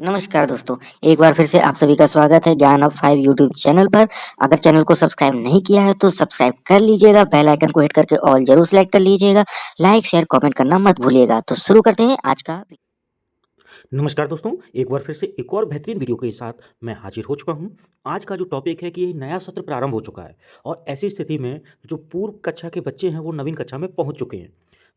नमस्कार दोस्तों, एक बार फिर से आप सभी का स्वागत है ज्ञान ऑफ 5 यूट्यूब चैनल पर। अगर चैनल को सब्सक्राइब नहीं किया है तो सब्सक्राइब कर लीजिएगा, बेल आइकन को हिट करके ऑल जरूर सेलेक्ट कर लीजिएगा, लाइक शेयर कमेंट करना मत भूलिएगा। तो शुरू करते हैं आज का। नमस्कार दोस्तों, एक बार फिर से एक और बेहतरीन वीडियो के साथ मैं हाजिर हो चुका हूं। आज का जो टॉपिक है कि ये नया सत्र प्रारंभ हो चुका है और ऐसी स्थिति में जो पूर्व कक्षा के बच्चे हैं वो नवीन कक्षा में पहुंच चुके हैं।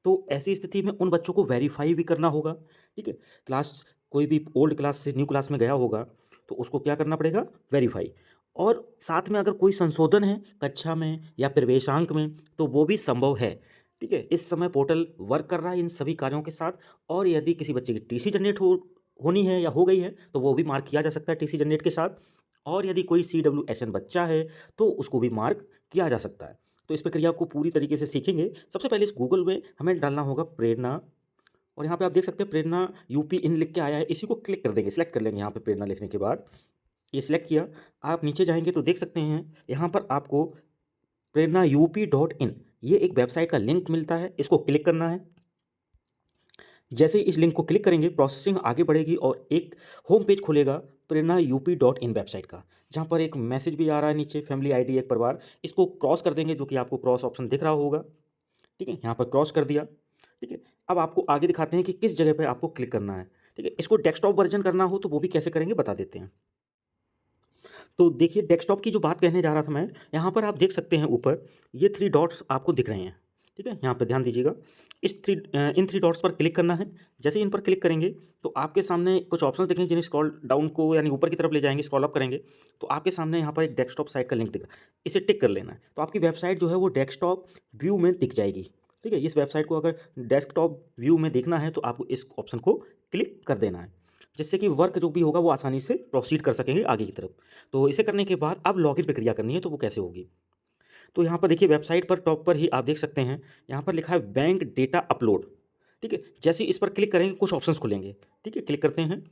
तो ऐसी स्थिति में उन बच्चों को वेरीफाई भी करना होगा। ठीक है, क्लास कोई भी ओल्ड क्लास से न्यू क्लास में गया होगा तो उसको क्या करना पड़ेगा, वेरीफाई। और साथ में अगर कोई संशोधन है कक्षा में या प्रवेशांक में तो वो भी संभव है। ठीक है, इस समय पोर्टल वर्क कर रहा है इन सभी कार्यों के साथ। और यदि किसी बच्चे की टीसी जनरेट होनी है या हो गई है तो वो भी मार्क किया जा सकता है टीसी जनरेट के साथ। और यदि कोई CWSN बच्चा है तो उसको भी मार्क किया जा सकता है। तो इस प्रक्रिया को पूरी तरीके से सीखेंगे। सबसे पहले इस गूगल में हमें डालना होगा प्रेरणा। और यहाँ पे आप देख सकते हैं प्रेरणा यूपी इन लिख के आया है, इसी को क्लिक कर देंगे, सेलेक्ट कर लेंगे। यहाँ पे प्रेरणा लिखने के बाद ये सिलेक्ट किया, आप नीचे जाएंगे तो देख सकते हैं यहाँ पर आपको प्रेरणा UP.in ये एक वेबसाइट का लिंक मिलता है, इसको क्लिक करना है। जैसे ही इस लिंक को क्लिक करेंगे प्रोसेसिंग आगे बढ़ेगी और एक होम पेज खुलेगा प्रेरणा UP.in वेबसाइट का, जहाँ पर एक मैसेज भी आ रहा है नीचे, फैमिली आईडी एक परिवार। इसको क्रॉस कर देंगे, जो कि आपको क्रॉस ऑप्शन दिख रहा होगा। ठीक है, यहाँ पर क्रॉस कर दिया। ठीक है, अब आपको आगे दिखाते हैं कि किस जगह पर आपको क्लिक करना है। ठीक है, इसको डेस्कटॉप वर्जन करना हो तो वो भी कैसे करेंगे बता देते हैं। तो देखिए, डेस्कटॉप की जो बात कहने जा रहा था मैं, यहाँ पर आप देख सकते हैं ऊपर ये 3 डॉट्स आपको दिख रहे हैं। ठीक है, यहाँ पर ध्यान दीजिएगा, इन 3 डॉट्स पर क्लिक करना है। जैसे ही इन पर क्लिक करेंगे तो आपके सामने कुछ ऑप्शंस दिखेंगे जिन्हें स्क्रॉल डाउन को यानी ऊपर की तरफ ले जाएंगे, स्क्रॉल अप करेंगे तो आपके सामने यहाँ पर एक डेस्कटॉप साइट का लिंक दिख रहा है, इसे टिक कर लेना है। तो आपकी वेबसाइट जो है वो डेस्कटॉप व्यू में दिख जाएगी। ठीक है, इस वेबसाइट को अगर डेस्कटॉप व्यू में देखना है तो आपको इस ऑप्शन को क्लिक कर देना है, जिससे कि वर्क जो भी होगा वो आसानी से प्रोसीड कर सकेंगे आगे की तरफ। तो इसे करने के बाद अब लॉगिन प्रक्रिया करनी है, तो वो कैसे होगी। तो यहाँ पर देखिए वेबसाइट पर टॉप पर ही आप देख सकते हैं, यहाँ पर लिखा है बैंक डेटा अपलोड। ठीक है, जैसे ही इस पर क्लिक करेंगे कुछ ऑप्शंस खुलेंगे। ठीक है, क्लिक करते हैं,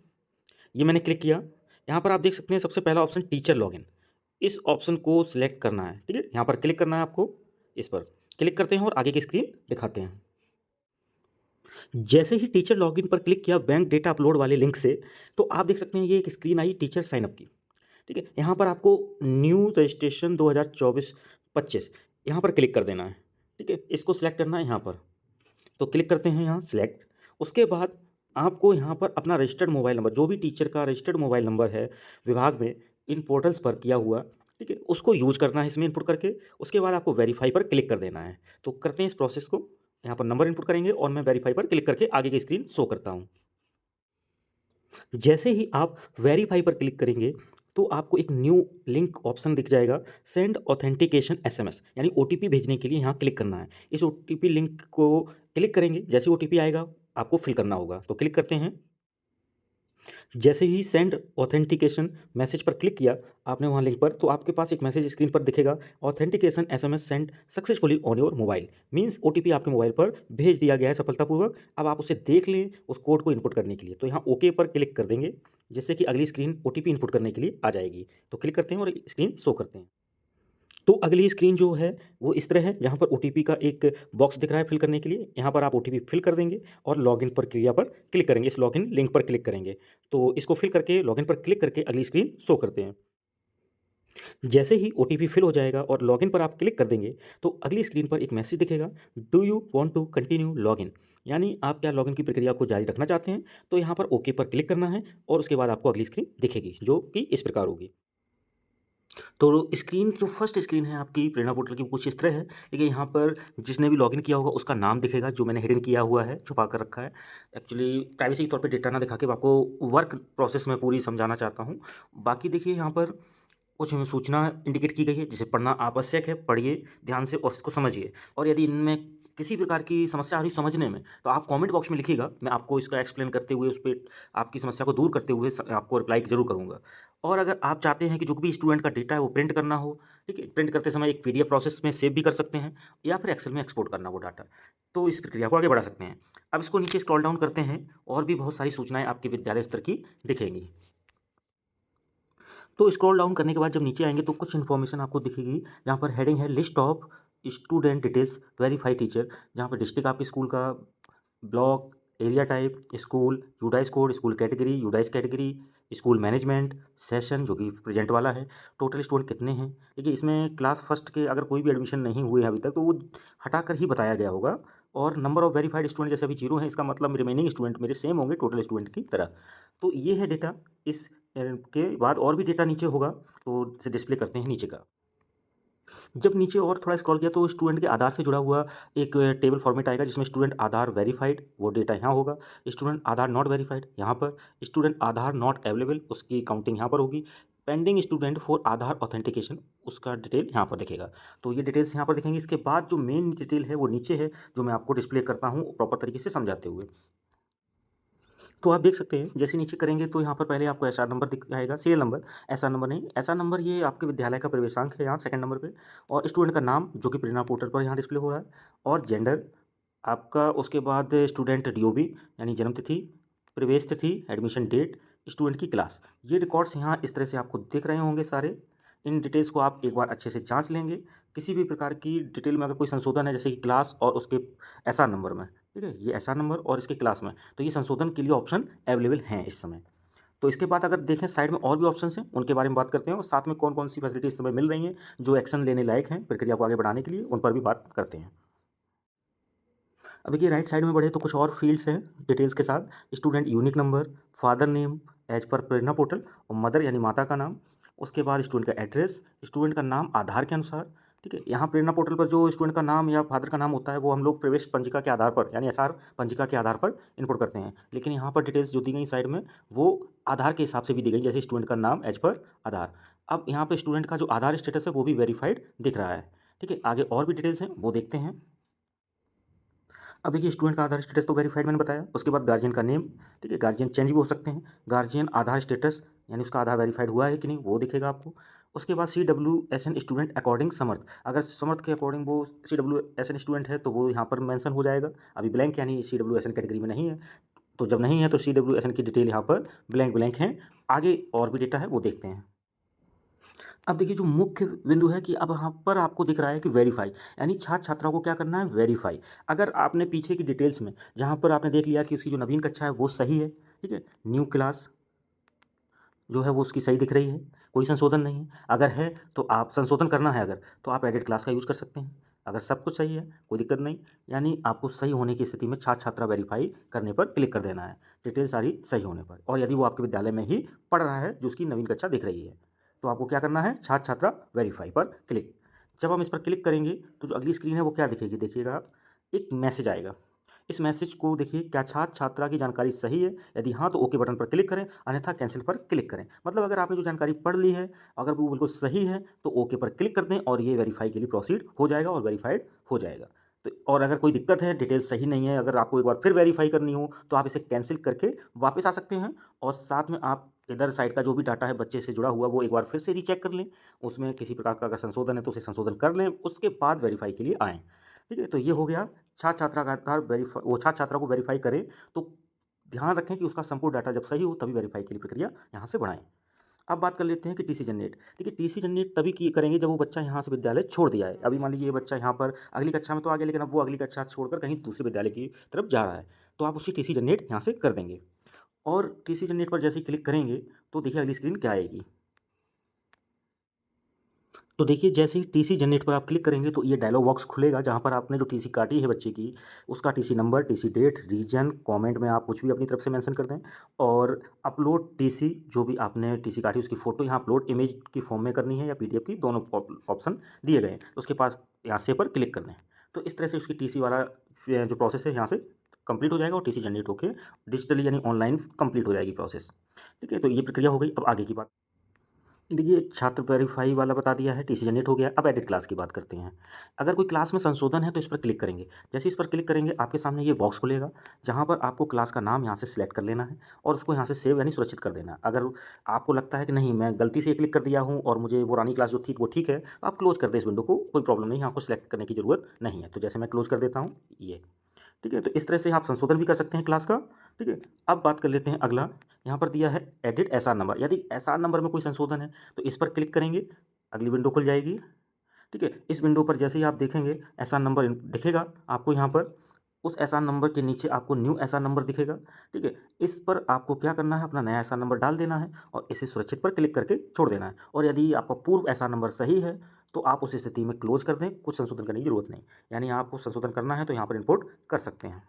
ये मैंने क्लिक किया। यहाँ पर आप देख सकते हैं सबसे पहला ऑप्शन टीचर लॉगिन, इस ऑप्शन को सिलेक्ट करना है। ठीक है, यहाँ पर क्लिक करना है आपको, इस पर क्लिक करते हैं और आगे की स्क्रीन दिखाते हैं। जैसे ही टीचर लॉगिन पर क्लिक किया बैंक डेटा अपलोड वाले लिंक से, तो आप देख सकते हैं ये एक स्क्रीन आई टीचर साइनअप की। ठीक है, यहाँ पर आपको न्यू रजिस्ट्रेशन 2024-25 यहाँ पर क्लिक कर देना है। ठीक है, इसको सिलेक्ट करना है यहाँ पर, तो क्लिक करते हैं यहाँ सिलेक्ट। उसके बाद आपको यहाँ पर अपना रजिस्टर्ड मोबाइल नंबर, जो भी टीचर का रजिस्टर्ड मोबाइल नंबर है विभाग में इन पोर्टल्स पर किया हुआ, ठीक है, उसको यूज करना है इसमें इनपुट करके। उसके बाद आपको वेरीफाई पर क्लिक कर देना है। तो करते हैं इस प्रोसेस को, यहाँ पर नंबर इनपुट करेंगे और मैं वेरीफाई पर क्लिक करके आगे की स्क्रीन शो करता हूँ। जैसे ही आप वेरीफाई पर क्लिक करेंगे तो आपको एक न्यू लिंक ऑप्शन दिख जाएगा, सेंड ऑथेंटिकेशन SMS, यानी OTP भेजने के लिए यहाँ क्लिक करना है। इस OTP लिंक को क्लिक करेंगे, जैसे OTP आएगा आपको फिल करना होगा, तो क्लिक करते हैं। जैसे ही सेंड ऑथेंटिकेशन मैसेज पर क्लिक किया आपने वहाँ लिंक पर, तो आपके पास एक मैसेज स्क्रीन पर दिखेगा, authentication SMS send successfully on your mobile, means OTP आपके मोबाइल पर भेज दिया गया है सफलतापूर्वक। अब आप उसे देख लें उस कोड को इनपुट करने के लिए, तो यहाँ ओके पर क्लिक कर देंगे, जिससे कि अगली स्क्रीन OTP इनपुट करने के लिए आ जाएगी। तो क्लिक करते हैं और स्क्रीन शो करते हैं। तो अगली स्क्रीन जो है वो इस तरह है, जहाँ पर OTP का एक बॉक्स दिख रहा है फिल करने के लिए। यहाँ पर आप OTP फिल कर देंगे और लॉगिन प्रक्रिया पर क्लिक करेंगे, इस लॉगिन लिंक पर क्लिक करेंगे। तो इसको फिल करके लॉगिन पर क्लिक करके अगली स्क्रीन शो करते हैं। जैसे ही OTP फिल हो जाएगा और लॉगिन पर आप क्लिक कर देंगे तो अगली स्क्रीन पर एक मैसेज दिखेगा, do you want to continue login, यानी आप क्या लॉगिन की प्रक्रिया को जारी रखना चाहते हैं। तो यहाँ पर ओके पर क्लिक करना है और उसके बाद आपको अगली स्क्रीन दिखेगी, जो कि इस प्रकार होगी। तो स्क्रीन जो फर्स्ट स्क्रीन है आपकी प्रेरणा पोर्टल की, वो कुछ इस तरह है। देखिए, यहाँ पर जिसने भी लॉगिन किया होगा उसका नाम दिखेगा, जो मैंने हिडन किया हुआ है, छुपा कर रखा है। एक्चुअली प्राइवेसी के तौर पे डेटा ना दिखा के मैं आपको वर्क प्रोसेस में पूरी समझाना चाहता हूँ। बाकी देखिए, यहाँ पर कुछ सूचना इंडिकेट की गई है जिसे पढ़ना आवश्यक है, पढ़िए ध्यान से और इसको समझिए। और यदि इनमें किसी प्रकार की समस्या आ रही समझने में तो आप कमेंट बॉक्स में लिखिएगा, मैं आपको इसका एक्सप्लेन करते हुए उस पे आपकी समस्या को दूर करते हुए आपको रिप्लाई ज़रूर करूँगा। और अगर आप चाहते हैं कि जो भी स्टूडेंट का डेटा है वो प्रिंट करना हो, ठीक है, प्रिंट करते समय एक PDF प्रोसेस में सेव भी कर सकते हैं या फिर एक्सेल में एक्सपोर्ट करना वो डाटा, तो इस प्रक्रिया को आगे बढ़ा सकते हैं। अब इसको नीचे स्क्रॉल डाउन करते हैं और भी बहुत सारी सूचनाएँ आपके विद्यालय स्तर की दिखेंगी। तो स्क्रॉल डाउन करने के बाद जब नीचे आएंगे तो कुछ इन्फॉर्मेशन आपको दिखेगी, जहाँ पर हेडिंग है list of student details verify teacher, जहाँ पर डिस्ट्रिक्ट आपके स्कूल का, block, area type, school, UDISE code, school category, UDISE category, school management, session जो कि प्रेजेंट वाला है, टोटल स्टूडेंट कितने हैं। देखिए इसमें क्लास फर्स्ट के अगर कोई भी एडमिशन नहीं हुए हैं अभी तक तो वो हटाकर ही बताया गया होगा। और नंबर ऑफ वेरीफाइड स्टूडेंट जैसे अभी 0 है, इसका मतलब रिमेनिंग स्टूडेंट मेरे सेम होंगे टोटल स्टूडेंट की तरह। तो ये है डेटा। इस के बाद और भी डेटा नीचे होगा, तो इसे डिस्प्ले करते हैं नीचे का। जब नीचे और थोड़ा स्क्रॉल किया तो स्टूडेंट के आधार से जुड़ा हुआ एक टेबल फॉर्मेट आएगा जिसमें स्टूडेंट आधार वेरीफाइड, वो डेटा यहाँ होगा। स्टूडेंट आधार नॉट वेरीफाइड यहाँ पर, स्टूडेंट आधार नॉट अवेलेबल, उसकी काउंटिंग यहाँ पर होगी। Pending student for Aadhaar authentication, उसका डिटेल यहाँ पर दिखेगा। तो ये डिटेल्स यहाँ पर दिखेंगे। इसके बाद जो मेन डिटेल है वो नीचे है, जो मैं आपको डिस्प्ले करता हूँ प्रॉपर तरीके से समझाते हुए। तो आप देख सकते हैं जैसे नीचे करेंगे तो यहाँ पर पहले आपको एसआर नंबर दिख जाएगा, सीरियल नंबर, एसआर नंबर नहीं, एसआर नंबर ये आपके विद्यालय का प्रवेशांक है यहाँ सेकंड नंबर पे, और स्टूडेंट का नाम जो कि प्रेरणा पोर्टल पर यहाँ डिस्प्ले हो रहा है, और जेंडर आपका। उसके बाद स्टूडेंट डीओबी यानी जन्म तिथि, प्रवेश तिथि, एडमिशन डेट, स्टूडेंट की क्लास। ये रिकॉर्ड्स यहाँ इस तरह से आपको दिख रहे होंगे सारे। इन डिटेल्स को आप एक बार अच्छे से जांच लेंगे। किसी भी प्रकार की डिटेल में अगर कोई संशोधन है, जैसे कि क्लास और उसके एसआर नंबर में, ठीक है, ये एसआर नंबर और इसके क्लास में, तो ये संशोधन के लिए ऑप्शन अवेलेबल हैं इस समय। तो इसके बाद अगर देखें साइड में और भी ऑप्शंस हैं, उनके बारे में बात करते हैं, और साथ में कौन कौन सी फैसिलिटी इस समय मिल रही हैं जो एक्शन लेने लायक हैं प्रक्रिया को आगे बढ़ाने के लिए, उन पर भी बात करते हैं। अब देखिए राइट साइड में बढ़े तो कुछ और फील्ड्स हैं डिटेल्स के साथ। Student unique number, father name as per Prerna portal, और मदर यानी माता का नाम। उसके बाद स्टूडेंट का एड्रेस, स्टूडेंट का नाम आधार के अनुसार, ठीक है। यहाँ प्रेरणा पोर्टल पर जो स्टूडेंट का नाम या फादर का नाम होता है वो हम लोग प्रवेश पंजिका के आधार पर यानी एसआर पंजिका के आधार पर इनपुट करते हैं, लेकिन यहाँ पर डिटेल्स जो दी गई साइड में वो आधार के हिसाब से भी दी गई, जैसे स्टूडेंट का नाम एज पर आधार। अब यहाँ पर स्टूडेंट का जो आधार स्टेटस है वो भी वेरीफाइड दिख रहा है, ठीक है। आगे और भी डिटेल्स हैं वो देखते हैं। अब देखिए स्टूडेंट का आधार स्टेटस तो वेरीफाइड मैंने बताया। उसके बाद गार्जियन का नेम, ठीक है, गार्जियन चेंज भी हो सकते हैं। गार्जियन आधार स्टेटस यानी उसका आधार वेरीफाइड हुआ है कि नहीं वो दिखेगा आपको। उसके बाद CWSN स्टूडेंट अकॉर्डिंग समर्थ, अगर समर्थ के अकॉर्डिंग वो CWSN स्टूडेंट है तो वो यहाँ पर मेंशन हो जाएगा। अभी ब्लैंक यानी CWSN कैटेगरी में नहीं है, तो जब नहीं है तो CWSN की डिटेल यहाँ पर ब्लैंक ब्लैंक है। आगे और भी डेटा है वो देखते हैं। अब देखिए जो मुख्य बिंदु है कि अब यहाँ पर आपको दिख रहा है कि वेरीफाई, यानी छात्र छात्रा को क्या करना है, वेरीफाई। अगर आपने पीछे की डिटेल्स में जहाँ पर आपने देख लिया कि उसकी जो नवीन कक्षा है वो सही है, ठीक है, न्यू क्लास जो है वो उसकी सही दिख रही है, कोई संशोधन नहीं है। अगर है तो आप संशोधन करना है, अगर तो आप एडिट क्लास का यूज़ कर सकते हैं। अगर सब कुछ सही है कोई दिक्कत नहीं, यानी आपको सही होने की स्थिति में छात्र छात्रा वेरीफाई करने पर क्लिक कर देना है, डिटेल सारी सही होने पर, और यदि वो आपके विद्यालय में ही पढ़ रहा है जो उसकी नवीन कक्षा दिख रही है तो आपको क्या करना है, छात्र छात्रा वेरीफाई पर क्लिक। जब हम इस पर क्लिक करेंगे तो जो अगली स्क्रीन है वो क्या दिखेगी, देखिएगा आप, एक मैसेज आएगा। इस मैसेज को देखिए, क्या छात्र छात्रा की जानकारी सही है, यदि हाँ तो ओके बटन पर क्लिक करें, अन्यथा कैंसिल पर क्लिक करें। मतलब अगर आपने जो जानकारी पढ़ ली है अगर वो बिल्कुल सही है तो ओके पर क्लिक कर दें और ये वेरीफाई के लिए प्रोसीड हो जाएगा और वेरीफाइड हो जाएगा। तो और अगर कोई दिक्कत है, डिटेल सही नहीं है, अगर आपको एक बार फिर वेरीफाई करनी हो तो आप इसे कैंसिल करके वापस आ सकते हैं, और साथ में आप इधर साइड का जो भी डाटा है बच्चे से जुड़ा हुआ वो एक बार फिर से रीचेक कर लें। उसमें किसी प्रकार का अगर संशोधन है तो उसे संशोधन कर लें, उसके बाद वेरीफाई के लिए आएँ, ठीक है। तो ये हो गया छात्र छात्रा का आधार वेरीफाई, वो छात्र छात्रा को वेरीफाई करें तो ध्यान रखें कि उसका संपूर्ण डाटा जब सही हो तभी वेरीफाई के लिए प्रक्रिया यहाँ से बढ़ाएं। अब बात कर लेते हैं कि टीसी जनरेट। देखिए टीसी जनरेट तभी की करेंगे जब वो बच्चा यहाँ से विद्यालय छोड़ दिया है। अभी मान लीजिए ये बच्चा यहाँ पर अगली कक्षा में तो आ गया, लेकिन अब वो अगली कक्षा छोड़कर कहीं दूसरे विद्यालय की तरफ जा रहा है, तो आप उसकी टीसी जनरेट यहाँ से कर देंगे। और टीसी जनरेट पर जैसे ही क्लिक करेंगे तो देखिए अगली स्क्रीन क्या आएगी। तो देखिए जैसे ही टीसी जनरेट पर आप क्लिक करेंगे तो ये डायलॉग बॉक्स खुलेगा जहाँ पर आपने जो टीसी काटी है बच्चे की, उसका TC number, TC date, reason, comment में आप कुछ भी अपनी तरफ से मेंशन कर दें, और अपलोड टीसी, जो भी आपने टीसी काटी उसकी फ़ोटो यहाँ अपलोड इमेज की फॉर्म में करनी है या पीडीएफ की, दोनों ऑप्शन दिए गए हैं। तो उसके पास यहाँ से पर क्लिक कर दें, तो इस तरह से उसकी टीसी वाला जो प्रोसेस है यहाँ से कंप्लीट हो जाएगा और टीसी जनरेट होकर डिजिटली यानी ऑनलाइन कंप्लीट हो जाएगी प्रोसेस, ठीक है। तो ये प्रक्रिया हो गई। अब आगे की बात देखिए, छात्र वेरीफाई वाला बता दिया है, टीसी जनरेट हो गया। अब एडिट क्लास की बात करते हैं। अगर कोई क्लास में संशोधन है तो इस पर क्लिक करेंगे। जैसे इस पर क्लिक करेंगे आपके सामने ये बॉक्स खुलेगा जहाँ पर आपको क्लास का नाम यहाँ से सिलेक्ट कर लेना है और उसको यहाँ से सेव यानी सुरक्षित कर देना है। अगर आपको लगता है कि नहीं मैं गलती से क्लिक कर दिया हूँ और मुझे वो पुरानी क्लास जो थी वो ठीक है, तो आप क्लोज कर दें इस विंडो को, कोई प्रॉब्लम नहीं है, आपको सिलेक्ट करने की ज़रूरत नहीं है। तो जैसे मैं क्लोज कर देता हूँ ये, ठीक है। तो इस तरह से आप संशोधन भी कर सकते हैं क्लास का, ठीक है। अब बात कर लेते हैं अगला, यहाँ पर दिया है एडिट एसआर नंबर। यदि एसआर नंबर में कोई संशोधन है तो इस पर क्लिक करेंगे, अगली विंडो खुल जाएगी, ठीक है। इस विंडो पर जैसे ही आप देखेंगे एसआर नंबर दिखेगा आपको यहाँ पर, उस एसआर नंबर के नीचे आपको न्यू एसआर नंबर दिखेगा, ठीक है। इस पर आपको क्या करना है, अपना नया एसआर नंबर डाल देना है और इसे सुरक्षित पर क्लिक करके छोड़ देना है। और यदि आपका पूर्व एसआर नंबर सही है तो आप उस स्थिति में क्लोज कर दें, कुछ संशोधन करने की जरूरत नहीं। यानी आपको संशोधन करना है तो यहाँ पर इंपोर्ट कर सकते हैं।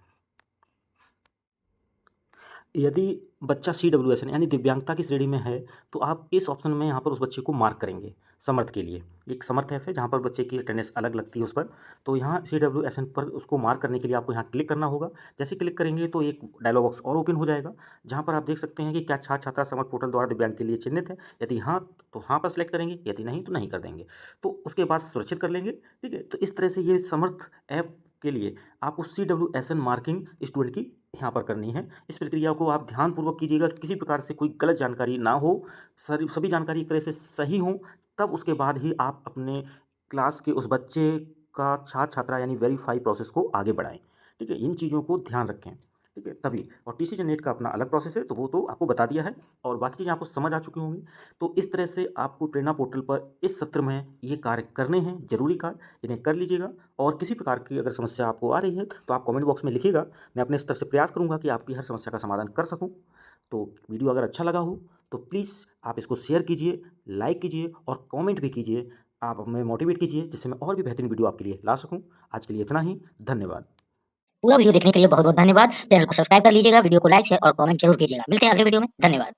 यदि बच्चा CWSN यानी दिव्यांगता की श्रेणी में है तो आप इस ऑप्शन में यहाँ पर उस बच्चे को मार्क करेंगे समर्थ के लिए। एक समर्थ ऐप है जहाँ पर बच्चे की अटेंडेंस अलग लगती है उस पर, तो यहाँ CWSN पर उसको मार्क करने के लिए आपको यहाँ क्लिक करना होगा। जैसे क्लिक करेंगे तो एक डायलॉग बॉक्स और ओपन हो जाएगा जहाँ पर आप देख सकते हैं कि क्या छात्र छात्रा समर्थ पोर्टल द्वारा दिव्यांग के लिए चिन्हित है। यदि हाँ तो हाँ पर सेलेक्ट करेंगे, यदि नहीं तो नहीं कर देंगे। तो उसके बाद सुरक्षित कर लेंगे, ठीक है। तो इस तरह से ये समर्थ ऐप के लिए आपको CWSN मार्किंग स्टूडेंट की यहाँ पर करनी है। इस प्रक्रिया को आप ध्यानपूर्वक कीजिएगा, किसी प्रकार से कोई गलत जानकारी ना हो, सभी जानकारी एक तरह से सही हो, तब उसके बाद ही आप अपने क्लास के उस बच्चे का छात्र छात्रा यानी वेरीफाई प्रोसेस को आगे बढ़ाएं, ठीक है। इन चीज़ों को ध्यान रखें, ठीक है, तभी। और TC जनरेट का अपना अलग प्रोसेस है, तो वो तो आपको बता दिया है और बाकी चीज़ें आपको समझ आ चुकी होंगी। तो इस तरह से आपको प्रेरणा पोर्टल पर इस सत्र में ये कार्य करने हैं, जरूरी कार्य, इन्हें कर लीजिएगा। और किसी प्रकार की अगर समस्या आपको आ रही है तो आप कमेंट बॉक्स में लिखिएगा, मैं अपने स्तर से प्रयास करूँगा कि आपकी हर समस्या का समाधान कर सकूँ। तो वीडियो अगर अच्छा लगा हो तो प्लीज़ आप इसको शेयर कीजिए, लाइक कीजिए और कमेंट भी कीजिए। आप हमें मोटिवेट कीजिए जिससे मैं और भी बेहतरीन वीडियो आपके लिए ला सकूँ। आज के लिए इतना ही, धन्यवाद। पूरा वीडियो देखने के लिए बहुत बहुत धन्यवाद। चैनल को सब्सक्राइब कर लीजिएगा, वीडियो को लाइक शेयर और कमेंट जरूर कीजिएगा। मिलते हैं अगले वीडियो में। धन्यवाद।